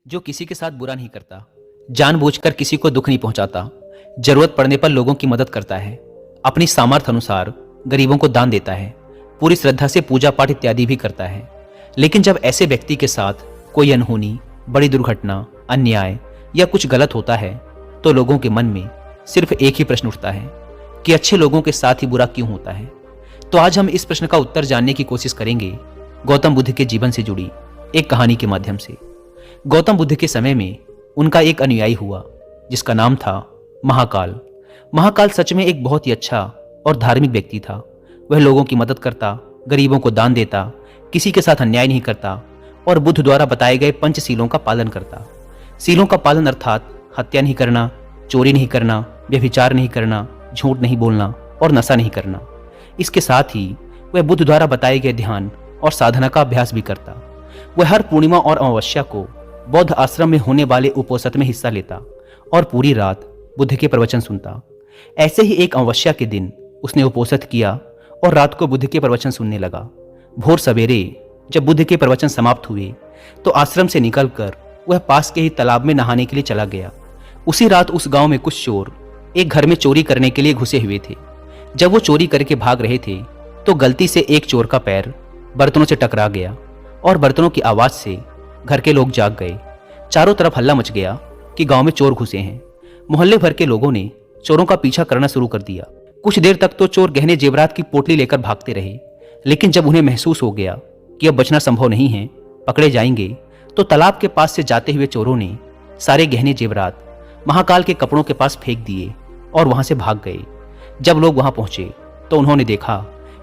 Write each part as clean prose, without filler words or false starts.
जो किसी के साथ बुरा नहीं करता, जानबूझकर किसी को दुख नहीं पहुंचाता, जरूरत पड़ने पर लोगों की मदद करता है, अपनी सामर्थ्य अनुसार गरीबों को दान देता है, पूरी श्रद्धा से पूजा पाठ इत्यादि भी करता है। लेकिन जब ऐसे व्यक्ति के साथ कोई अनहोनी, बड़ी दुर्घटना, अन्याय या कुछ गलत होता है तो लोगों के मन में सिर्फ एक ही प्रश्न उठता है कि अच्छे लोगों के साथ ही बुरा क्यों होता है। तो आज हम इस प्रश्न का उत्तर जानने की कोशिश करेंगे गौतम बुद्ध के जीवन से जुड़ी एक कहानी के माध्यम से। गौतम बुद्ध के समय में उनका एक अनुयायी हुआ जिसका नाम था महाकाल। महाकाल सच में एक बहुत ही अच्छा और धार्मिक व्यक्ति था। वह लोगों की मदद करता, गरीबों को दान देता, किसी के साथ अन्याय नहीं करता और बुद्ध द्वारा बताए गए पंचशीलों का पालन करता। सीलों का पालन अर्थात हत्या नहीं करना, चोरी नहीं करना, व्यभिचार नहीं करना, झूठ नहीं बोलना और नशा नहीं करना। इसके साथ ही वह बुद्ध द्वारा बताए गए ध्यान और साधना का अभ्यास भी करता। वह हर पूर्णिमा और अमावस्या को बौद्ध आश्रम में होने वाले उपोषण में हिस्सा लेता और पूरी रात बुद्ध के प्रवचन सुनता। ऐसे ही एक अमावस्या के दिन उसने उपोषण किया और रात को बुद्ध के प्रवचन सुनने लगा। भोर सवेरे जब बुद्ध के प्रवचन समाप्त हुए तो आश्रम से निकलकर वह पास के ही तालाब में नहाने के लिए चला गया। उसी रात उस गांव में कुछ चोर एक घर में चोरी करने के लिए घुसे हुए थे। जब वो चोरी करके भाग रहे थे तो गलती से एक चोर का पैर बर्तनों से टकरा गया और बर्तनों की आवाज से घर के लोग जाग गए। चारों तरफ हल्ला मच गया कि गांव में चोर घुसे हैं। मोहल्ले भर के लोगों ने चोरों का पीछा करना शुरू कर दिया। कुछ देर तक तो चोर गहने जेवरात की पोटली लेकर भागते रहे, लेकिन जब उन्हें महसूस हो गया कि अब बचना संभव नहीं है, पकड़े जाएंगे, तो तालाब के पास से जाते हुए चोरों ने सारे गहने जेवरात महाकाल के कपड़ों के पास फेंक दिए और वहां से भाग गए। जब लोग वहां पहुंचे तो उन्होंने देखा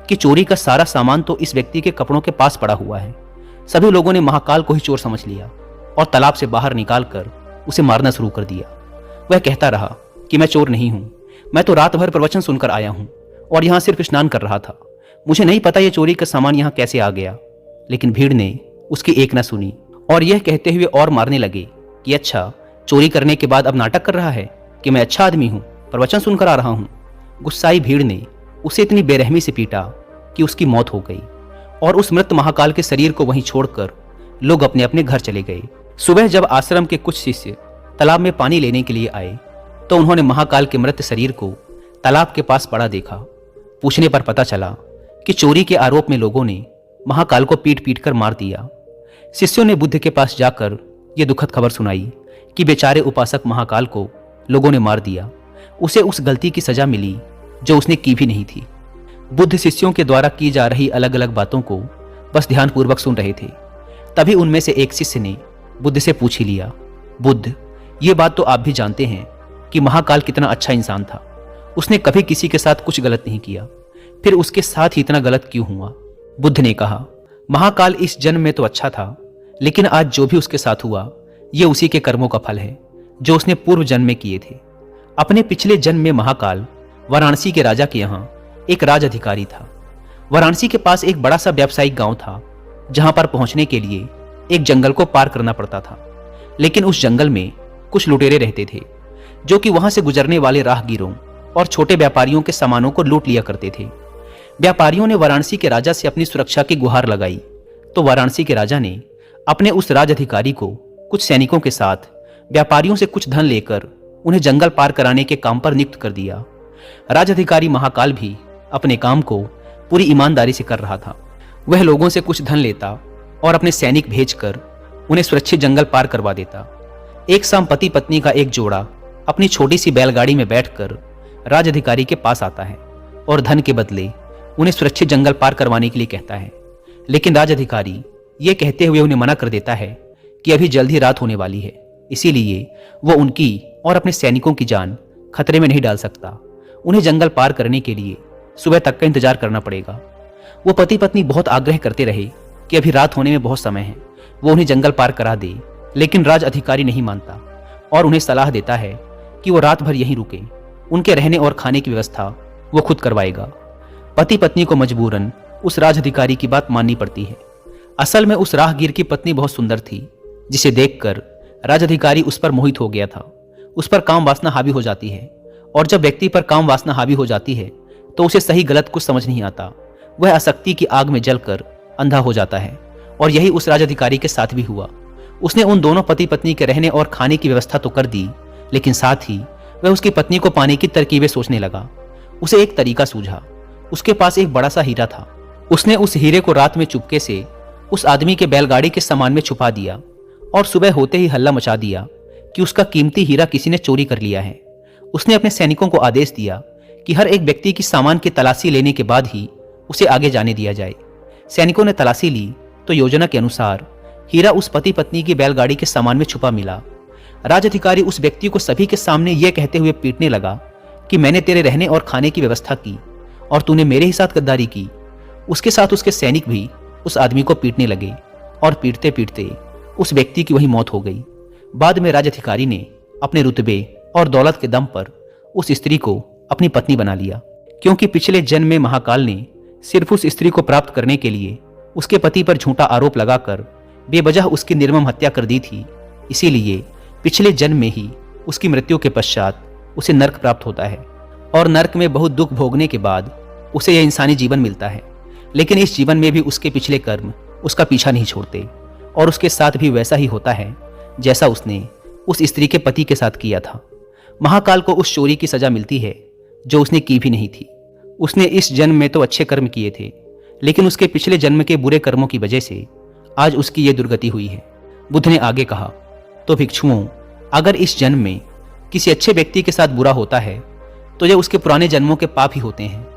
कि चोरी का सारा सामान तो इस व्यक्ति के कपड़ों के पास पड़ा हुआ है। सभी लोगों ने महाकाल को ही चोर समझ लिया और तालाब से बाहर निकालकर उसे मारना शुरू कर दिया। वह कहता रहा कि मैं चोर नहीं हूं, मैं तो रात भर प्रवचन सुनकर आया हूं और यहां सिर्फ स्नान कर रहा था। मुझे नहीं पता यह चोरी का सामान यहां कैसे आ गया। लेकिन भीड़ ने उसकी एक न सुनी और यह कहते हुए और मारने लगे कि अच्छा, चोरी करने के बाद अब नाटक कर रहा है कि मैं अच्छा आदमी हूं, प्रवचन सुनकर आ रहा हूं। गुस्साई भीड़ ने उसे इतनी बेरहमी से पीटा कि उसकी मौत हो गई और उस मृत महाकाल के शरीर को वहीं छोड़कर लोग अपने अपने घर चले गए। सुबह जब आश्रम के कुछ शिष्य तालाब में पानी लेने के लिए आए तो उन्होंने महाकाल के मृत शरीर को तालाब के पास पड़ा देखा। पूछने पर पता चला कि चोरी के आरोप में लोगों ने महाकाल को पीट पीट कर मार दिया। शिष्यों ने बुद्ध के पास जाकर यह दुखद खबर सुनाई कि बेचारे उपासक महाकाल को लोगों ने मार दिया। उसे उस गलती की सजा मिली जो उसने की भी नहीं थी। बुद्ध शिष्यों के द्वारा की जा रही अलग अलग बातों को बस ध्यानपूर्वक सुन रहे थे। तभी उनमें से एक शिष्य ने बुद्ध से पूछ ही लिया, बुद्ध, ये बात तो आप भी जानते हैं कि महाकाल कितना अच्छा इंसान था। उसने कभी किसी के साथ कुछ गलत नहीं किया, फिर उसके साथ ही इतना गलत क्यों हुआ? बुद्ध ने कहा, महाकाल इस जन्म में तो अच्छा था, लेकिन आज जो भी उसके साथ हुआ ये उसी के कर्मों का फल है जो उसने पूर्व जन्म में किए थे। अपने पिछले जन्म में महाकाल वाराणसी के राजा के यहाँ एक राज अधिकारी था। वाराणसी के पास एक बड़ा सा व्यावसायिक गांव था जहां पर पहुंचने के लिए एक जंगल को पार करना पड़ता था। लेकिन उस जंगल में कुछ लुटेरे रहते थे जो कि वहां से गुजरने वाले राहगीरों और छोटे व्यापारियों के सामानों को लूट लिया करते थे। व्यापारियों ने वाराणसी के राजा से अपनी सुरक्षा की गुहार लगाई तो वाराणसी के राजा ने अपने उस राज अधिकारी को कुछ सैनिकों के साथ व्यापारियों से कुछ धन लेकर उन्हें जंगल पार कराने के काम पर नियुक्त कर दिया। राज अधिकारी महाकाल भी अपने काम को पूरी ईमानदारी से कर रहा था। वह लोगों से कुछ धन लेता और अपने सैनिक भेजकर उन्हें सुरक्षित जंगल पार करवा देता। एक शाम पति पत्नी का एक जोड़ा अपनी छोटी सी बैलगाड़ी में बैठकर राज अधिकारी के पास आता है और धन के बदले उन्हें सुरक्षित जंगल पार करवाने के लिए कहता है। लेकिन राज अधिकारी ये कहते हुए उन्हें मना कर देता है कि अभी जल्द ही रात होने वाली है, इसीलिए वो उनकी और अपने सैनिकों की जान खतरे में नहीं डाल सकता। उन्हें जंगल पार करने के लिए सुबह तक का इंतजार करना पड़ेगा। वो पति पत्नी बहुत आग्रह करते रहे कि अभी रात होने में बहुत समय है, वो उन्हें जंगल पार करा दे, लेकिन राज अधिकारी नहीं मानता और उन्हें सलाह देता है कि वो रात भर यहीं रुके। उनके रहने और खाने की व्यवस्था वो खुद करवाएगा। पति पत्नी को मजबूरन उस राज अधिकारी की बात माननी पड़ती है। असल में उस राहगीर की पत्नी बहुत सुंदर थी, जिसे देखकर राज अधिकारी उस पर मोहित हो गया था। उस पर काम वासना हावी हो जाती है और जब व्यक्ति पर काम वासना हावी हो जाती है तो उसे सही गलत कुछ समझ नहीं आता। वह आसक्ति की आग में जलकर अंधा हो जाता है और यही उस राज अधिकारी के साथ भी हुआ। उसने उन दोनों पति पत्नी के रहने और खाने की व्यवस्था तो कर दी, लेकिन साथ ही वह उसकी पत्नी को पाने की तरकीबें सोचने लगा। उसे एक तरीका सूझा। उसके पास एक बड़ा सा हीरा था। उसने उस हीरे को रात में चुपके से उस आदमी के बैलगाड़ी के सामान में छुपा दिया और सुबह होते ही हल्ला मचा दिया कि उसका कीमती हीरा किसी ने चोरी कर लिया है। उसने अपने सैनिकों को आदेश दिया कि हर एक व्यक्ति की सामान की तलाशी लेने के बाद ही उसे आगे जाने दिया जाए। सैनिकों ने तलाशी ली तो योजना के अनुसार हीरा उस पति पत्नी की बैलगाड़ी के सामान में छुपा मिला। राज अधिकारी उस व्यक्ति को सभी के सामने यह कहते हुए पीटने लगा कि मैंने तेरे रहने और खाने की व्यवस्था की और तूने मेरे ही साथ गद्दारी की। उसके साथ उसके सैनिक भी उस आदमी को पीटने लगे और पीटते पीटते उस व्यक्ति की वही मौत हो गई। बाद में राज अधिकारी ने अपने रुतबे और दौलत के दम पर उस स्त्री को अपनी पत्नी बना लिया, क्योंकि पिछले जन्म में महाकाल ने सिर्फ उस स्त्री को प्राप्त करने के लिए उसके पति पर झूठा आरोप लगाकर बेवजह उसकी निर्मम हत्या कर दी थी। इसीलिए पिछले जन्म में ही उसकी मृत्यु के पश्चात उसे नर्क प्राप्त होता है और नर्क में बहुत दुख भोगने के बाद उसे यह इंसानी जीवन मिलता है। लेकिन इस जीवन में भी उसके पिछले कर्म उसका पीछा नहीं छोड़ते और उसके साथ भी वैसा ही होता है जैसा उसने उस स्त्री के पति के साथ किया था। महाकाल को उस चोरी की सजा मिलती है जो उसने की भी नहीं थी। उसने इस जन्म में तो अच्छे कर्म किए थे, लेकिन उसके पिछले जन्म के बुरे कर्मों की वजह से आज उसकी ये दुर्गति हुई है। बुद्ध ने आगे कहा, तो भिक्षुओं, अगर इस जन्म में किसी अच्छे व्यक्ति के साथ बुरा होता है तो ये उसके पुराने जन्मों के पाप ही होते हैं,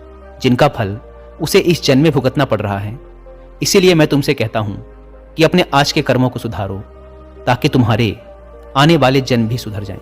जिनका फल उसे इस जन्म में भुगतना पड़ रहा है। इसीलिए मैं तुमसे कहता हूं कि अपने आज के कर्मों को सुधारो, ताकि तुम्हारे आने वाले जन्म भी सुधर जाएं।